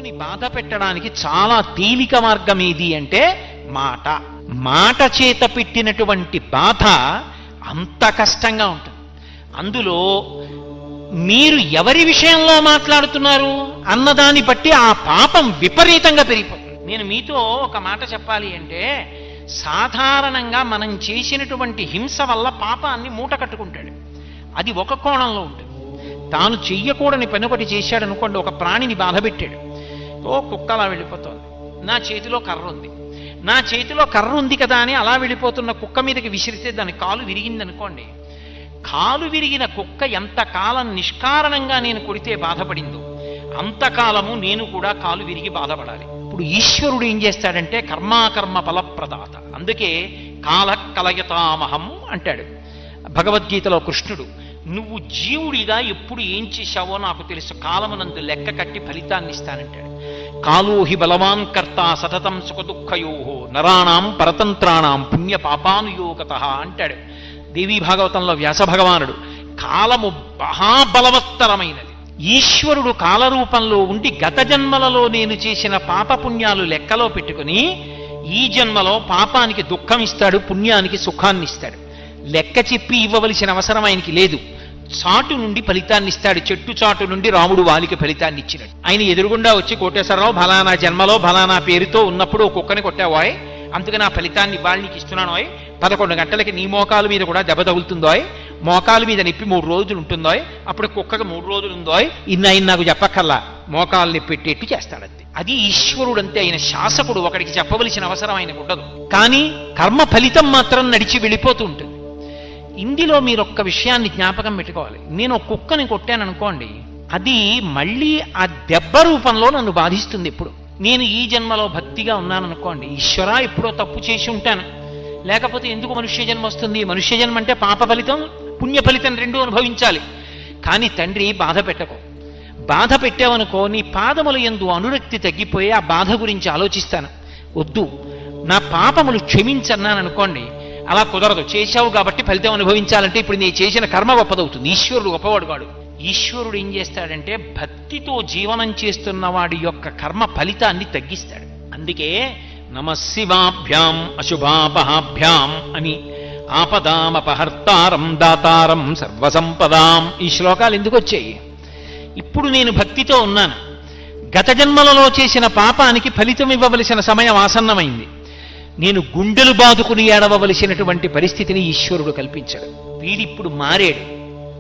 భగవంతుని బాధ పెట్టడానికి చాలా తేలిక మార్గం ఏది అంటే మాట. మాట చేత పెట్టినటువంటి బాధ అంత కష్టంగా ఉంటుంది. అందులో మీరు ఎవరి విషయంలో మాట్లాడుతున్నారు అన్నదాన్ని బట్టి ఆ పాపం విపరీతంగా పెరిగిపోతుంది. నేను మీతో ఒక మాట చెప్పాలి అంటే, సాధారణంగా మనం చేసినటువంటి హింస వల్ల పాపాన్ని మూట కట్టుకుంటాడు. అది ఒక కోణంలో ఉంటుంది. తాను చెయ్యకూడని పని ఒకటి చేశాడు అనుకోండి, ఒక ప్రాణిని బాధ పెట్టాడు. ఓ కుక్క అలా వెళ్ళిపోతుంది, నా చేతిలో కర్ర ఉంది, నా చేతిలో కర్ర ఉంది కదా అని అలా వెళ్ళిపోతున్న కుక్క మీదకి విసిరితే దాని కాలు విరిగింది అనుకోండి. కాలు విరిగిన కుక్క ఎంతకాలం నిష్కారణంగా నేను కొడితే బాధపడిందో అంతకాలము నేను కూడా కాలు విరిగి బాధపడాలి. ఇప్పుడు ఈశ్వరుడు ఏం చేస్తాడంటే కర్మాకర్మ ఫలప్రదాత. అందుకే కాల కలయతామహం అంటాడు భగవద్గీతలో కృష్ణుడు. నువ్వు జీవుడిగా ఎప్పుడు ఏం చేశావో నాకు తెలుసు, కాలమునందు లెక్క కట్టి ఫలితాన్ని ఇస్తానంటాడు. కాలోహి బలవాన్ కర్త సతతం సుఖదుఃఖయో నరాణాం పరతంత్రాణం పుణ్య పాపానుయోగత అంటాడు దేవీ భాగవతంలో వ్యాస భగవానుడు. కాలము మహాబలవత్తరమైనది. ఈశ్వరుడు కాలరూపంలో ఉండి గత జన్మలలో నేను చేసిన పాపపుణ్యాలు లెక్కలో పెట్టుకుని ఈ జన్మలో పాపానికి దుఃఖం ఇస్తాడు, పుణ్యానికి సుఖాన్ని ఇస్తాడు. లెక్క చెప్పి ఇవ్వవలసిన అవసరం ఆయనకి లేదు. చాటు నుండి ఫలితాన్ని ఇస్తాడు. చెట్టు చాటు నుండి రాముడు వాలికి ఫలితాన్ని ఇచ్చినాడు. ఆయన ఎదురుగుండా వచ్చి కోటేశ్వరరావు ఫలానా జన్మలో ఫలానా పేరుతో ఉన్నప్పుడు ఓ కుక్కని కొట్టావాయ్, అందుకని ఆ ఫలితాన్ని ఇవాళ నీకు ఇస్తున్నాను. 11 గంటలకి నీ మోకాలు మీద కూడా దెబ్బ తగులుతుందో, మోకాలు మీద నొప్పి 3 రోజులు ఉంటుందో, అప్పుడు కుక్కకు 3 రోజులు ఉందో, ఇన్న నాకు చెప్పక్కల్లా మోకాలు నొప్పి పెట్టేట్టు చేస్తాడంతే. అది ఈశ్వరుడంతే. ఆయన శాసకుడు, ఒకడికి చెప్పవలసిన అవసరం ఆయనకు ఉండదు. కానీ కర్మ ఫలితం మాత్రం నడిచి వెళ్ళిపోతూ ఉంటుంది. ఇందులో మీరు ఒక్క విషయాన్ని జ్ఞాపకం పెట్టుకోవాలి. నేను ఒక కుక్కని కొట్టాను అనుకోండి, అది మళ్ళీ ఆ దెబ్బ రూపంలో నన్ను బాధిస్తుంది. ఎప్పుడు నేను ఈ జన్మలో భక్తిగా ఉన్నాను అనుకోండి, ఈశ్వరా ఎప్పుడో తప్పు చేసి ఉంటాను, లేకపోతే ఎందుకు మనుష్య జన్మ వస్తుంది? మనుష్య జన్మ అంటే పాప ఫలితం పుణ్య ఫలితం రెండూ అనుభవించాలి. కానీ తండ్రి బాధ పెట్టకు, బాధ పెట్టావనుకో నీ పాదముల యందు అనురక్తి తగ్గిపోయి ఆ బాధ గురించి ఆలోచిస్తాను. వద్దు, నా పాపములు క్షమించన్నాను అనుకోండి, అలా కుదరదు. చేశావు కాబట్టి ఫలితం అనుభవించాలంటే ఇప్పుడు నీ చేసిన కర్మ గొప్పదవుతుంది. ఈశ్వరుడు గొప్పవాడు కాడు. ఈశ్వరుడు ఏం చేస్తాడంటే భక్తితో జీవనం చేస్తున్న వాడి యొక్క కర్మ ఫలితాన్ని తగ్గిస్తాడు. అందుకే నమశివాభ్యాం అశుభాపహాభ్యాం అని ఆపదామపహర్తారం దాతారం సర్వసంపదాం ఈ శ్లోకాలు ఎందుకు వచ్చాయి? ఇప్పుడు నేను భక్తితో ఉన్నాను, గత జన్మలలో చేసిన పాపానికి ఫలితం ఇవ్వవలసిన సమయం ఆసన్నమైంది. నేను గుండెలు బాదుకుని ఏడవలసినటువంటి పరిస్థితిని ఈశ్వరుడు కల్పించాడు. వీడిప్పుడు మారాడు,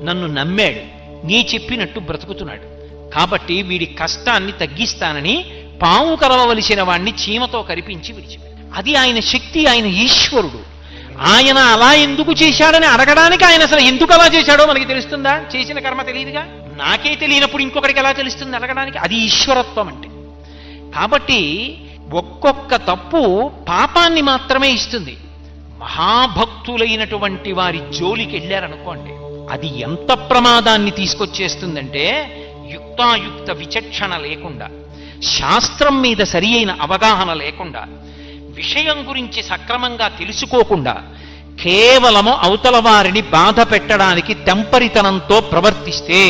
నన్ను నమ్మాడు, నీ చెప్పినట్టు బ్రతుకుతున్నాడు. కాబట్టి వీడి కష్టాన్ని తగ్గిస్తానని పాము కరవవలసిన వాణ్ణి చీమతో కరిపించి విడిచిపెట్టాడు. అది ఆయన శక్తి, ఆయన ఈశ్వరుడు. ఆయన అలా ఎందుకు చేశాడని అడగడానికి ఆయన అసలు ఎందుకు అలా చేశాడో మనకి తెలుస్తుందా? చేసిన కర్మ తెలియదుగా. నాకే తెలియనప్పుడు ఇంకొకరికి ఎలా తెలుస్తుంది అడగడానికి? అది ఈశ్వరత్వం అంటే. కాబట్టి ఒక్కొక్క తప్పు పాపాన్ని మాత్రమే ఇస్తుంది. మహాభక్తులైనటువంటి వారి జోలికి వెళ్ళారనుకోండి, అది ఎంత ప్రమాదాన్ని తీసుకొచ్చేస్తుందంటే యుక్తాయుక్త విచక్షణ లేకుండా, శాస్త్రం మీద సరి అయిన అవగాహన లేకుండా, విషయం గురించి సక్రమంగా తెలుసుకోకుండా కేవలము అవతల వారిని బాధ పెట్టడానికి తెంపరితనంతో ప్రవర్తిస్తే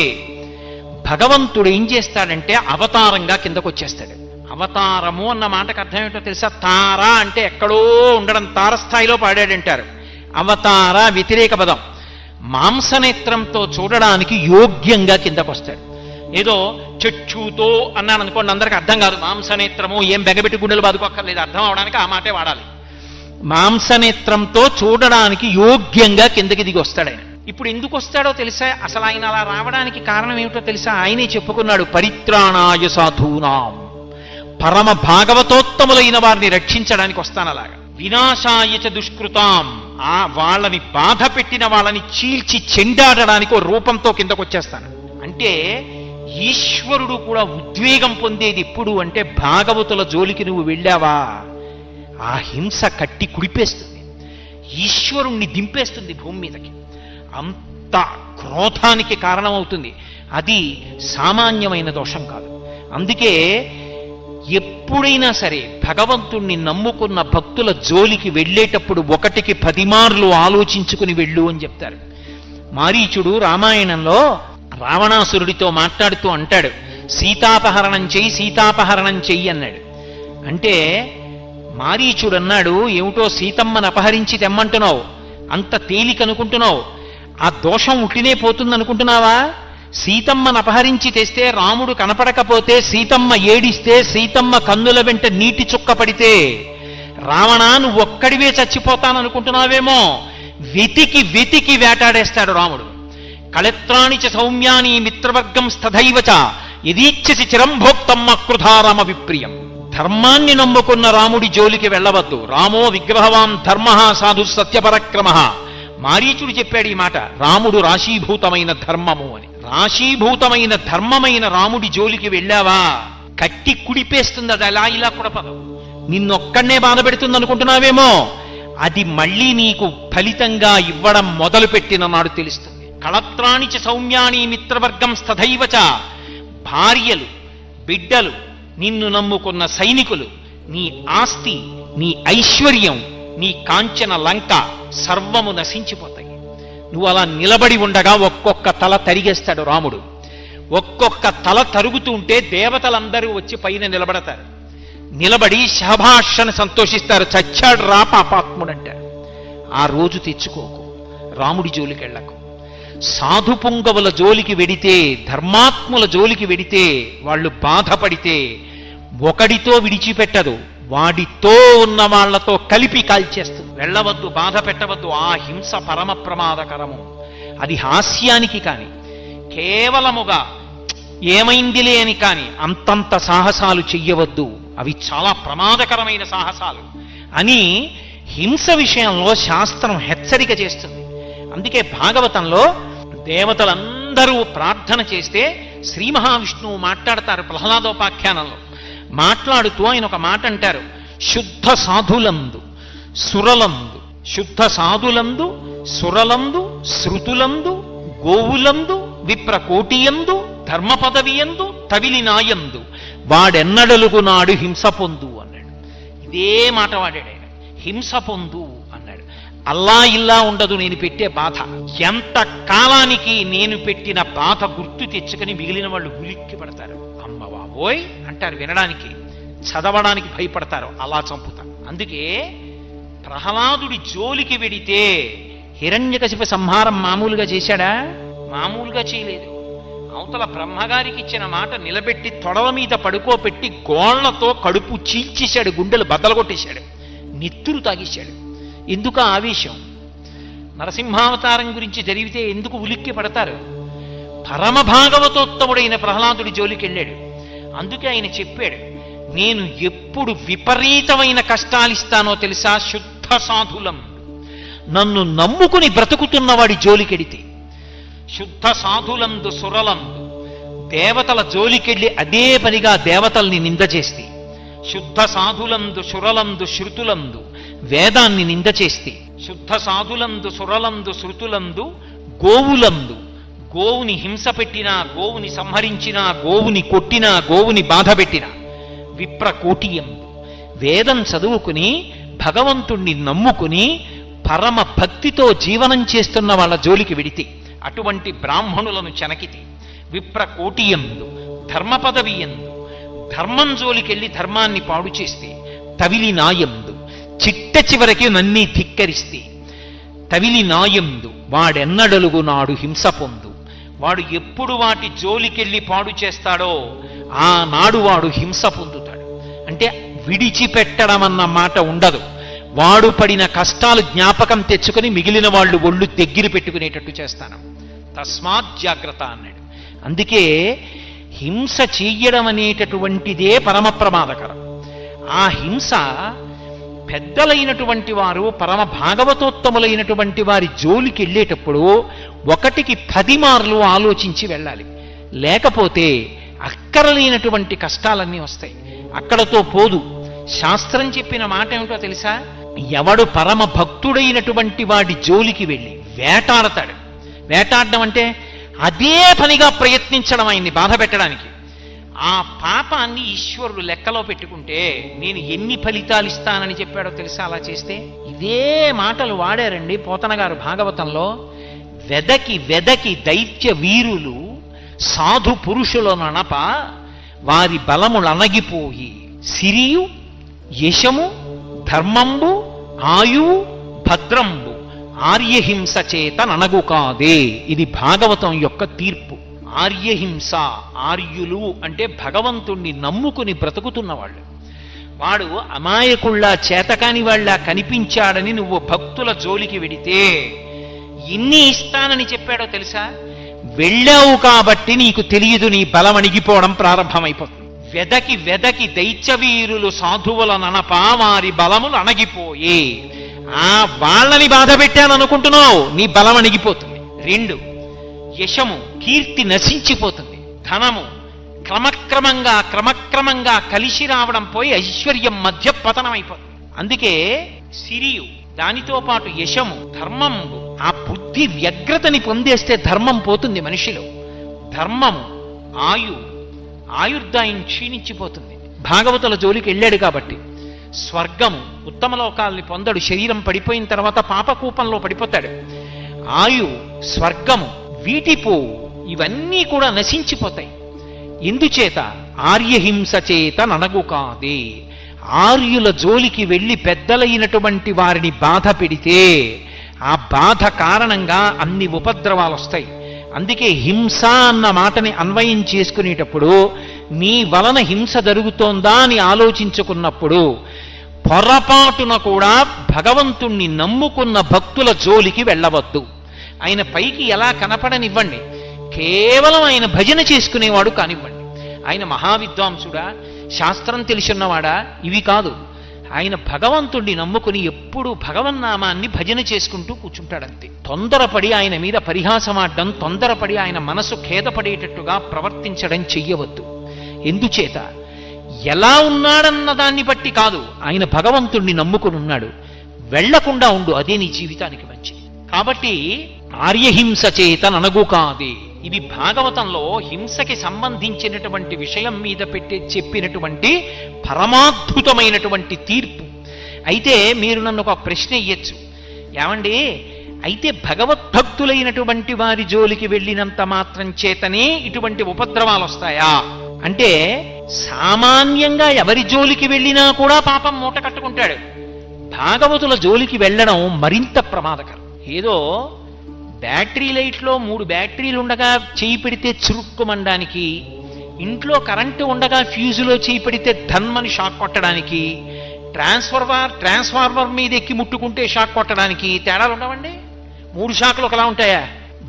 భగవంతుడు ఏం చేస్తాడంటే అవతారంగా కిందకొచ్చేస్తాడు. అవతారము అన్న మాటకు అర్థం ఏంటో తెలుసా? తార అంటే ఎక్కడో ఉండడం, తారస్థాయిలో పాడాడంటారు. అవతార వ్యతిరేక పదం. మాంసనేత్రంతో చూడడానికి యోగ్యంగా కిందకొస్తాడు. ఏదో చక్షుతో అన్నాను అనుకోండి, అందరికి అర్థం కాదు. మాంసనేత్రము ఏం బెగబెట్టి గుండెలు బాదుకోక్కర్లేదు, అర్థం అవడానికి ఆ మాటే వాడాలి. మాంసనేత్రంతో చూడడానికి యోగ్యంగా కిందకి దిగి వస్తాడు ఆయన. ఇప్పుడు ఎందుకు వస్తాడో తెలుసా? అసలు ఆయన అలా రావడానికి కారణం ఏమిటో తెలుసా? ఆయనే చెప్పుకున్నాడు, పరిత్రాణాయ సాధూనాం, పరమ భాగవతోత్తములైన వారిని రక్షించడానికి వస్తాను అలాగా. వినాశాయచ దుష్కృతాం, ఆ వాళ్ళని బాధ పెట్టిన వాళ్ళని చీల్చి చెండాడడానికి ఓ రూపంతో కిందకొచ్చేస్తాను. అంటే ఈశ్వరుడు కూడా ఉద్వేగం పొందేది ఎప్పుడు అంటే భాగవతుల జోలికి నువ్వు వెళ్ళావా, ఆ హింస కట్టి కుడిపేస్తుంది, ఈశ్వరుణ్ణి దింపేస్తుంది భూమి మీదకి. అంత క్రోధానికి కారణమవుతుంది. అది సామాన్యమైన దోషం కాదు. అందుకే ఎప్పుడైనా సరే భగవంతుణ్ణి నమ్ముకున్న భక్తుల జోలికి వెళ్ళేటప్పుడు 1కి 10 మార్లు ఆలోచించుకుని వెళ్ళు అని చెప్తారు. మారీచుడు రామాయణంలో రావణాసురుడితో మాట్లాడుతూ అంటాడు, సీతాపహరణం చెయ్యి, సీతాపహరణం చెయ్యి అన్నాడు. అంటే మారీచుడు అన్నాడు, ఏమిటో సీతమ్మను అపహరించి తెమ్మంటున్నావు, అంత తేలికనుకుంటున్నావు, ఆ దోషం ఉట్టినే పోతుంది అనుకుంటున్నావా? సీతమ్మను అపహరించి తెస్తే రాముడు కనపడకపోతే, సీతమ్మ ఏడిస్తే, సీతమ్మ కన్నుల వెంట నీటి చుక్క పడితే, రావణా నువ్వు ఒక్కడివే చచ్చిపోతాననుకుంటున్నావేమో. వెతికి వెతికి వేటాడేస్తాడు రాముడు. కళత్రాణి చ సౌమ్యాని మిత్రవర్గం స్థైవచ యదీచ్ఛసి చిరంభోక్తమ్మ కృధారామ విప్రియం. ధర్మాన్ని నమ్ముకున్న రాముడి జోలికి వెళ్ళవద్దు. రామో విగ్రహవాన్ ధర్మ సాధు సత్యపరక్రమ. మారీచుడు చెప్పాడు ఈ మాట, రాముడు రాశీభూతమైన ధర్మము అని. రాశీభూతమైన ధర్మమైన రాముడి జోలికి వెళ్ళావా, కట్టి కుడిపేస్తుంది. అది అలా ఇలా కుడపదు, నిన్నొక్కడనే బాధ పెడుతుంది అనుకుంటున్నావేమో. అది మళ్ళీ నీకు ఫలితంగా ఇవ్వడం మొదలుపెట్టిన నాడు తెలుస్తుంది. కళత్రాణి చ సౌమ్యాని మిత్రవర్గం స్థైవచ. భార్యలు, బిడ్డలు, నిన్ను నమ్ముకున్న సైనికులు, నీ ఆస్తి, నీ ఐశ్వర్యం, నీ కాంచన లంక సర్వము నశించిపోతాయి. నువ్వు అలా నిలబడి ఉండగా ఒక్కొక్క తల తరిగేస్తాడు రాముడు. ఒక్కొక్క తల తరుగుతూ ఉంటే దేవతలందరూ వచ్చి పైన నిలబడతారు. నిలబడి శభాషను సంతోషిస్తారు. చచ్చాడు రా పాపాత్ముడంటారు. ఆ రోజు తెచ్చుకోకు, రాముడి జోలికి వెళ్ళకు. సాధు పుంగవుల జోలికి వెడితే, ధర్మాత్ముల జోలికి వెడితే, వాళ్ళు బాధపడితే ఒకడితో విడిచిపెట్టదు, వాడితో ఉన్న వాళ్లతో కలిపి కాల్చేస్తుంది. వెళ్ళవద్దు, బాధ పెట్టవద్దు. ఆ హింస పరమ ప్రమాదకరము. అది హాస్యానికి కాని, కేవలముగా ఏమైందిలే అని కాని అంతంత సాహసాలు చెయ్యవద్దు. అవి చాలా ప్రమాదకరమైన సాహసాలు అని హింస విషయంలో శాస్త్రం హెచ్చరిక చేస్తుంది. అందుకే భాగవతంలో దేవతలందరూ ప్రార్థన చేస్తే శ్రీ మహావిష్ణువు మాట్లాడతారు. ప్రహ్లాదోపాఖ్యానంలో మాట్లాడుతూ ఆయన ఒక మాట అంటారు, శుద్ధ సాధులందు సురలందు, శుద్ధ సాధులందు సురలందు శృతులందు గోవులందు విప్రకోటియందు ధర్మ పదవియందు తవిలినాయందు వాడెన్నడలుగు నాడు హింస పొందు అన్నాడు. ఇదే మాట వాడాడు ఆయన, హింస పొందు అన్నాడు. అల్లా ఇల్లా ఉండదు నేను పెట్టే బాధ. ఎంత కాలానికి నేను పెట్టిన బాధ గుర్తు తెచ్చుకొని మిగిలిన వాళ్ళు ఉలిక్కి పడతారు. అమ్మ బాబోయ్ అంటారు, వినడానికి చదవడానికి భయపడతారు, అలా చంపుతారు. అందుకే ప్రహ్లాదుడి జోలికి వెడితే హిరణ్యకశిప సంహారం మామూలుగా చేశాడా? మామూలుగా చేయలేదు. అవతల బ్రహ్మగారికి ఇచ్చిన మాట నిలబెట్టి తొడల మీద పడుకోబెట్టి గోళ్లతో కడుపు చీల్చేశాడు, గుండెలు బద్దలు కొట్టేశాడు, నెత్తురు తాగేశాడు. ఎందుకు ఆవేశం? నరసింహావతారం గురించి జరిగితే ఎందుకు ఉలిక్కి పడతారు? పరమ భాగవతోత్తముడైన ప్రహ్లాదుడి జోలికి వెళ్ళాడు. అందుకే ఆయన చెప్పాడు, నేను ఎప్పుడు విపరీతమైన కష్టాలిస్తానో తెలుసా? శుద్ధ సాధులం, నన్ను నమ్ముకుని బ్రతుకుతున్న వాడి జోలికెడితే. శుద్ధ సాధులందు సురలందు, దేవతల జోలికెళ్ళి అదే పనిగా దేవతల్ని నింద చేస్తే. శుద్ధ సాధులందు శురలందు శృతులందు, వేదాన్ని నింద చేస్తే. శుద్ధ సాధులందు సురలందు శృతులందు గోవులందు, గోవుని హింస పెట్టినా, గోవుని సంహరించినా, గోవుని కొట్టినా, గోవుని బాధ పెట్టినా. విప్రకోటియందు, వేదం చదువుకుని భగవంతుణ్ణి నమ్ముకుని పరమ భక్తితో జీవనం చేస్తున్న వాళ్ళ జోలికి వెడితే, అటువంటి బ్రాహ్మణులను చెనకితే. విప్రకోటియందు, ధర్మ పదవి ఎందు, ధర్మం జోలికెళ్ళి ధర్మాన్ని పాడు చేస్తే. తవిలి నాయందు, చిట్ట చివరికి నన్ని ధిక్కరిస్తే. తవిలి నాయందు, వాడెన్నడలుగు నాడు హింస పొందు. వాడు ఎప్పుడు వాటి జోలికెళ్ళి పాడు చేస్తాడో ఆనాడు వాడు హింస పొందుతాడు. అంటే విడిచిపెట్టడం అన్న మాట ఉండదు. వాడు పడిన కష్టాలు జ్ఞాపకం తెచ్చుకొని మిగిలిన వాళ్ళు ఒళ్ళు దగ్గర పెట్టుకునేటట్టు చేస్తాను. తస్మాత్ జాగ్రత్త అన్నాడు. అందుకే హింస చెయ్యడం అనేటటువంటిదే పరమ ప్రమాదకరం. ఆ హింస పెద్దలైనటువంటి వారు, పరమ భాగవతోత్తములైనటువంటి వారి జోలికి వెళ్ళేటప్పుడు 1కి 10 మార్లు ఆలోచించి వెళ్ళాలి. లేకపోతే అక్కరలేనటువంటి కష్టాలన్నీ వస్తాయి. అక్కడతో పోదు. శాస్త్రం చెప్పిన మాట ఏమిటో తెలుసా? ఎవడు పరమ భక్తుడైనటువంటి వాడి జోలికి వెళ్ళి వేటాడతాడు. వేటాడడం అంటే అదే పనిగా ప్రయత్నించడం, ఆయన్ని బాధ పెట్టడానికి. ఆ పాపాన్ని ఈశ్వరుడు లెక్కలో పెట్టుకుంటే నేను ఎన్ని ఫలితాలు ఇస్తానని చెప్పాడో తెలుసా? అలా చేస్తే ఇదే మాటలు వాడారండి పోతన గారు భాగవతంలో. వెదకి వెదకి దైత్య వీరులు సాధు పురుషులననప వారి బలములనగిపోయి సిరియు యశము ధర్మంబు ఆయువు భద్రంబు ఆర్యహింస చేత ననగు కాదే. ఇది భాగవతం యొక్క తీర్పు. ఆర్యహింస, ఆర్యులు అంటే భగవంతుణ్ణి నమ్ముకుని బ్రతుకుతున్నవాళ్ళు. వాడు అమాయకుళ్ళ చేతకాని వాళ్ళ కనిపించాడని నువ్వు భక్తుల జోలికి వెడితే ఎన్ని ఇస్తానని చెప్పాడో తెలుసా? వెళ్ళావు కాబట్టి నీకు తెలియదు, నీ బలం అణిగిపోవడం ప్రారంభమైపోతుంది. వెదకి వెదకి దైత్యవీరులు సాధువుల ననప వారి బలములు అణగిపోయి, వాళ్ళని బాధ పెట్టాననుకుంటున్నావు, నీ బలం అణిగిపోతుంది. 2, యశము, కీర్తి నశించిపోతుంది. ధనము క్రమక్రమంగా కలిసి రావడం పోయి ఐశ్వర్యం మధ్య పతనమైపోతుంది. అందుకే సిరియు, దానితో పాటు యశము, ధర్మము, ఆ బుద్ధి వ్యగ్రతని పొందేస్తే ధర్మం పోతుంది మనిషిలో. ధర్మము, ఆయుర్దాయం క్షీణించిపోతుంది. భాగవతుల జోలికి వెళ్ళాడు కాబట్టి. స్వర్గము, ఉత్తమ లోకాల్ని పొందడు, శరీరం పడిపోయిన తర్వాత పాపకూపంలో పడిపోతాడు. స్వర్గము, వీటిపోవు, ఇవన్నీ కూడా నశించిపోతాయి. ఎందుచేత? ఆర్యహింస చేత ననగు కాదే. ఆర్యుల జోలికి వెళ్ళి పెద్దలైనటువంటి వారిని బాధ పెడితే ఆ బాధ కారణంగా అన్ని ఉపద్రవాలు వస్తాయి. అందుకే హింస అన్న మాటని అన్వయం చేసుకునేటప్పుడు నీ వలన హింస జరుగుతోందా అని ఆలోచించుకున్నప్పుడు పొరపాటున కూడా భగవంతుణ్ణి నమ్ముకున్న భక్తుల జోలికి వెళ్ళవద్దు. ఆయన పైకి ఎలా కనపడనివ్వండి, కేవలం ఆయన భజన చేసుకునేవాడు కానివ్వండి. ఆయన మహావిద్వాంసుడా, శాస్త్రం తెలిసిన్నవాడా, ఇవి కాదు. ఆయన భగవంతుణ్ణి నమ్ముకుని ఎప్పుడూ భగవన్నామాన్ని భజన చేసుకుంటూ కూర్చుంటాడంతే. తొందరపడి ఆయన మీద పరిహాసమాడడం, తొందరపడి ఆయన మనసు ఖేదపడేటట్టుగా ప్రవర్తించడం చెయ్యవద్దు. ఎందుచేత? ఎలా ఉన్నాడన్న దాన్ని బట్టి కాదు, ఆయన భగవంతుణ్ణి నమ్ముకుని ఉన్నాడు. వెళ్లకుండా ఉండు, అదే నీ జీవితానికి మంచిది. కాబట్టి ఆర్యహింస చేత ననగు కాదే. ఇది భాగవతంలో హింసకి సంబంధించినటువంటి విషయం మీద చెప్పినటువంటి పరమాద్భుతమైనటువంటి తీర్పు. అయితే మీరు నన్ను ఒక ప్రశ్న ఇయ్యచ్చు, ఏమండి అయితే భగవద్భక్తులైనటువంటి వారి జోలికి వెళ్ళినంత మాత్రం చేతనే ఇటువంటి ఉపద్రవాలు వస్తాయా అంటే, సామాన్యంగా ఎవరి జోలికి వెళ్ళినా కూడా పాపం మూట కట్టుకుంటాడు. భాగవతుల జోలికి వెళ్ళడం మరింత ప్రమాదకరం. ఏదో బ్యాటరీ లైట్లో 3 బ్యాటరీలు ఉండగా చేయి పెడితే చురుక్కుమనడానికి, ఇంట్లో కరెంటు ఉండగా ఫ్యూజులో చేయి పెడితే ధన్మని షాక్ కొట్టడానికి, ట్రాన్స్ఫార్మర్ మీద ఎక్కి ముట్టుకుంటే షాక్ కొట్టడానికి తేడాలు ఉండవండి. 3 షాకులు ఒకలా ఉంటాయా?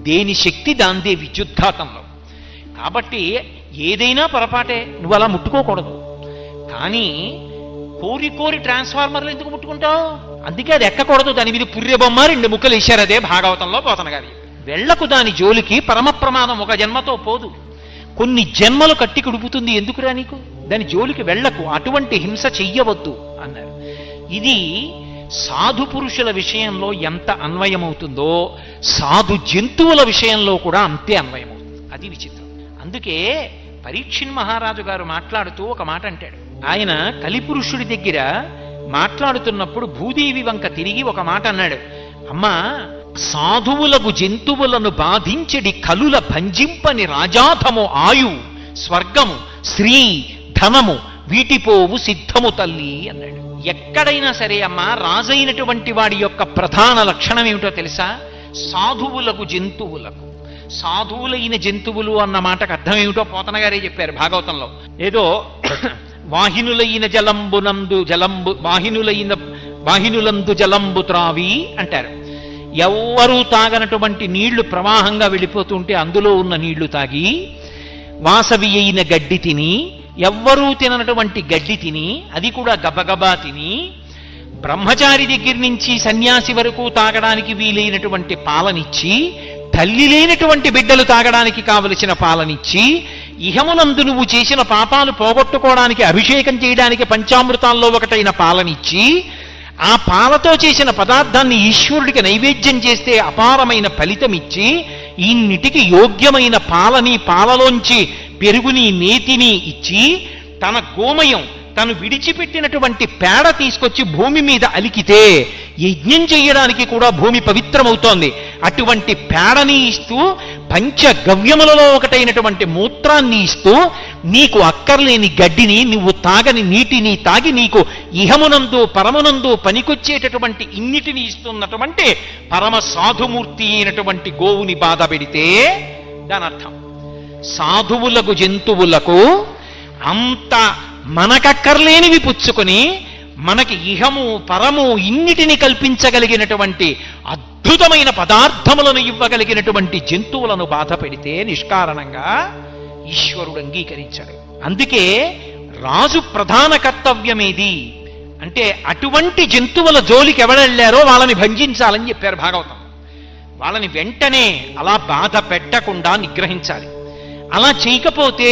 దేని శక్తి దాందే విద్యుద్ఘాతంలో. కాబట్టి ఏదైనా పొరపాటే, నువ్వు అలా ముట్టుకోకూడదు. కానీ కోరి ట్రాన్స్ఫార్మర్లు ఎందుకు ముట్టుకుంటావు? అందుకే అది ఎక్కకూడదు. దాని మీద పుర్రె బొమ్మ 2 ముక్కలు ఇచ్చారు. అదే భాగవతంలో పోతన గారి. వెళ్లకు దాని జోలికి, పరమ ప్రమాదం ఒక జన్మతో పోదు, కొన్ని జన్మలు కట్టి కుడుపుతుంది. ఎందుకురా నీకు? దాని జోలికి వెళ్లకు, అటువంటి హింస చెయ్యవద్దు అన్నారు. ఇది సాధు పురుషుల విషయంలో ఎంత అన్వయమవుతుందో సాధు జంతువుల విషయంలో కూడా అంతే అన్వయమవుతుంది. అది విచిత్రం. అందుకే పరీక్షిన్ మహారాజు గారు మాట్లాడుతూ ఒక మాట అంటాడు. ఆయన కలిపురుషుడి దగ్గర మాట్లాడుతున్నప్పుడు భూదేవి వంక తిరిగి ఒక మాట అన్నాడు. అమ్మా, సాధువులకు జంతువులను బాధించడి కలుల భంజింపని రాజాధము ఆయు స్వర్గము శ్రీ ధనము వీటిపోవు సిద్ధము తల్లి అన్నాడు. ఎక్కడైనా సరే అమ్మా, రాజైనటువంటి వాడి యొక్క ప్రధాన లక్షణం ఏమిటో తెలుసా? సాధువులకు జంతువులకు. సాధువులైన జంతువులు అన్న మాటకు అర్థం ఏమిటో పోతన గారే చెప్పారు భాగవతంలో. ఏదో వాహినులైన వాహినులందు జలంబు త్రావి అంటారు. ఎవ్వరూ తాగనటువంటి నీళ్లు ప్రవాహంగా వెళ్ళిపోతుంటే అందులో ఉన్న నీళ్లు తాగి, వాసవి అయిన గడ్డి తిని, ఎవ్వరూ తిననటువంటి గడ్డి తిని, అది కూడా గబగబా తిని, బ్రహ్మచారి దగ్గర నుంచి సన్యాసి వరకు తాగడానికి వీలైనటువంటి పాలనిచ్చి, తల్లి లేనటువంటి బిడ్డలు తాగడానికి కావలసిన పాలనిచ్చి, ఇహమునందు నువ్వు చేసిన పాపాలు పోగొట్టుకోవడానికి అభిషేకం చేయడానికి పంచామృతాల్లో ఒకటైన పాలనిచ్చి, ఆ పాలతో చేసిన పదార్థాన్ని ఈశ్వరుడికి నైవేద్యం చేస్తే అపారమైన ఫలితమిచ్చి, ఇన్నిటికి యోగ్యమైన పాలని, పాలలోంచి పెరుగుని, నేతిని ఇచ్చి, తన గోమయం, తను విడిచిపెట్టినటువంటి పేడ తీసుకొచ్చి భూమి మీద అలికితే యజ్ఞం చెయ్యడానికి కూడా భూమి పవిత్రమవుతోంది. అటువంటి పేడని ఇస్తూ పంచగవ్యములలో ఒకటైనటువంటి మూత్రాన్ని ఇస్తూ నీకు అక్కర్లేని గడ్డిని, నువ్వు తాగని నీటిని తాగి నీకు ఇహమునందు పరమునందు పనికొచ్చేటటువంటి ఇన్నిటిని ఇస్తున్నటువంటి పరమ సాధుమూర్తి అయినటువంటి గోవుని బాధ పెడితే దాని అర్థం సాధువులకు జంతువులకు అంత మనకక్కర్లేనివి పుచ్చుకొని మనకి ఇహము పరము ఇన్నిటిని కల్పించగలిగినటువంటి అద్భుతమైన పదార్థములను ఇవ్వగలిగినటువంటి జంతువులను బాధ పెడితే నిష్కారణంగా ఈశ్వరుడు అంగీకరించాడు. అందుకే రాజు ప్రధాన కర్తవ్యమేది అంటే అటువంటి జంతువుల జోలికి ఎవరెళ్ళారో వాళ్ళని భంజించాలని చెప్పారు భాగవతం. వాళ్ళని వెంటనే అలా బాధ పెట్టకుండా నిగ్రహించాలి. అలా చేయకపోతే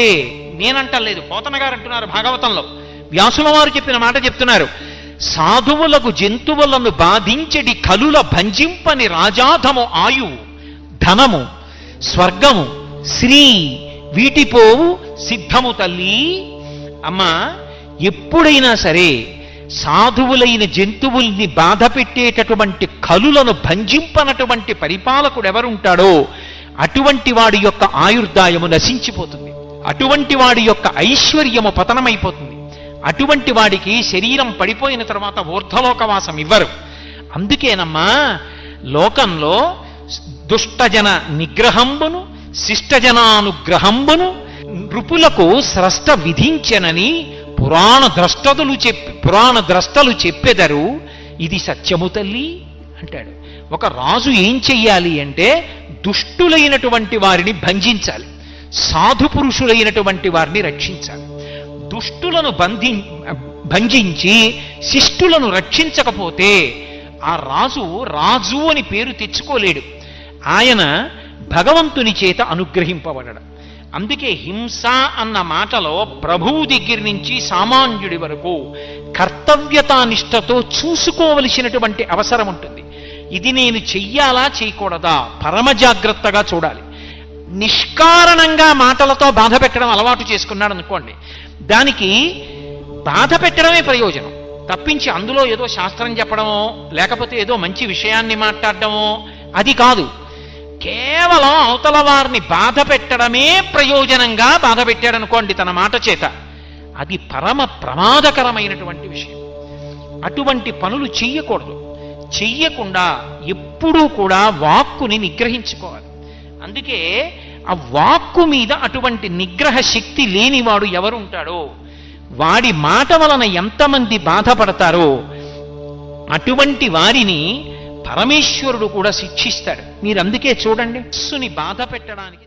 నేనంటలేదు, పోతన గారు అంటున్నారు భాగవతంలో, వ్యాసుల వారు చెప్పిన మాట చెప్తున్నారు. సాధువులకు జంతువులను బాధించడి కలుల భంజింపని రాజాధము ఆయువు ధనము స్వర్గము శ్రీ వీటిపోవు సిద్ధము తల్లి. అమ్మా, ఎప్పుడైనా సరే సాధువులైన జంతువుల్ని బాధ పెట్టేటటువంటి కలులను భంజింపనటువంటి పరిపాలకుడు ఎవరుంటాడో అటువంటి వాడి యొక్క ఆయుర్దాయము నశించిపోతుంది, అటువంటి వాడి యొక్క ఐశ్వర్యము పతనమైపోతుంది, అటువంటి వాడికి శరీరం పడిపోయిన తర్వాత ఊర్ధ్వలోకవాసం ఇవ్వరు. అందుకేనమ్మా లోకంలో దుష్టజన నిగ్రహంబును శిష్టజనానుగ్రహంబును నృపులకు స్రష్ట విధించనని పురాణ ద్రష్టలు చెప్పెదరు, ఇది సత్యము తల్లి అంటాడు. ఒక రాజు ఏం చెయ్యాలి అంటే దుష్టులైనటువంటి వారిని భంజించాలి, సాధు పురుషులైనటువంటి వారిని రక్షించాలి. దుష్టులను భంజించి శిష్టులను రక్షించకపోతే ఆ రాజు అని పేరు తెచ్చుకోలేడు, ఆయన భగవంతుని చేత అనుగ్రహింపబడడం. అందుకే హింస అన్న మాటలో ప్రభువు దగ్గర నుంచి సామాన్యుడి వరకు కర్తవ్యతానిష్టతో చూసుకోవలసినటువంటి అవసరం ఉంటుంది. ఇది నేను చెయ్యాలా చేయకూడదా పరమ జాగ్రత్తగా చూడాలి. నిష్కారణంగా మాటలతో బాధ పెట్టడం అలవాటు చేసుకున్నాడు అనుకోండి, దానికి బాధ పెట్టడమే ప్రయోజనం తప్పించి అందులో ఏదో శాస్త్రం చెప్పడమో లేకపోతే ఏదో మంచి విషయాన్ని మాట్లాడడమో అది కాదు. కేవలం అవతల వారిని బాధ పెట్టడమే ప్రయోజనంగా బాధ పెట్టాడనుకోండి తన మాట చేత, అది పరమ ప్రమాదకరమైనటువంటి విషయం. అటువంటి పనులు చెయ్యకూడదు. చెయ్యకుండా ఎప్పుడూ కూడా వాక్కుని నిగ్రహించుకోవాలి. అందుకే ఆ వాక్కు మీద అటువంటి నిగ్రహ శక్తి లేనివాడు ఎవరుంటాడో వాడి మాట వలన ఎంతమంది బాధపడతారో అటువంటి వారిని పరమేశ్వరుడు కూడా శిక్షిస్తాడు. మీరు అందుకే చూడండి, మనస్సుని బాధ పెట్టడానికి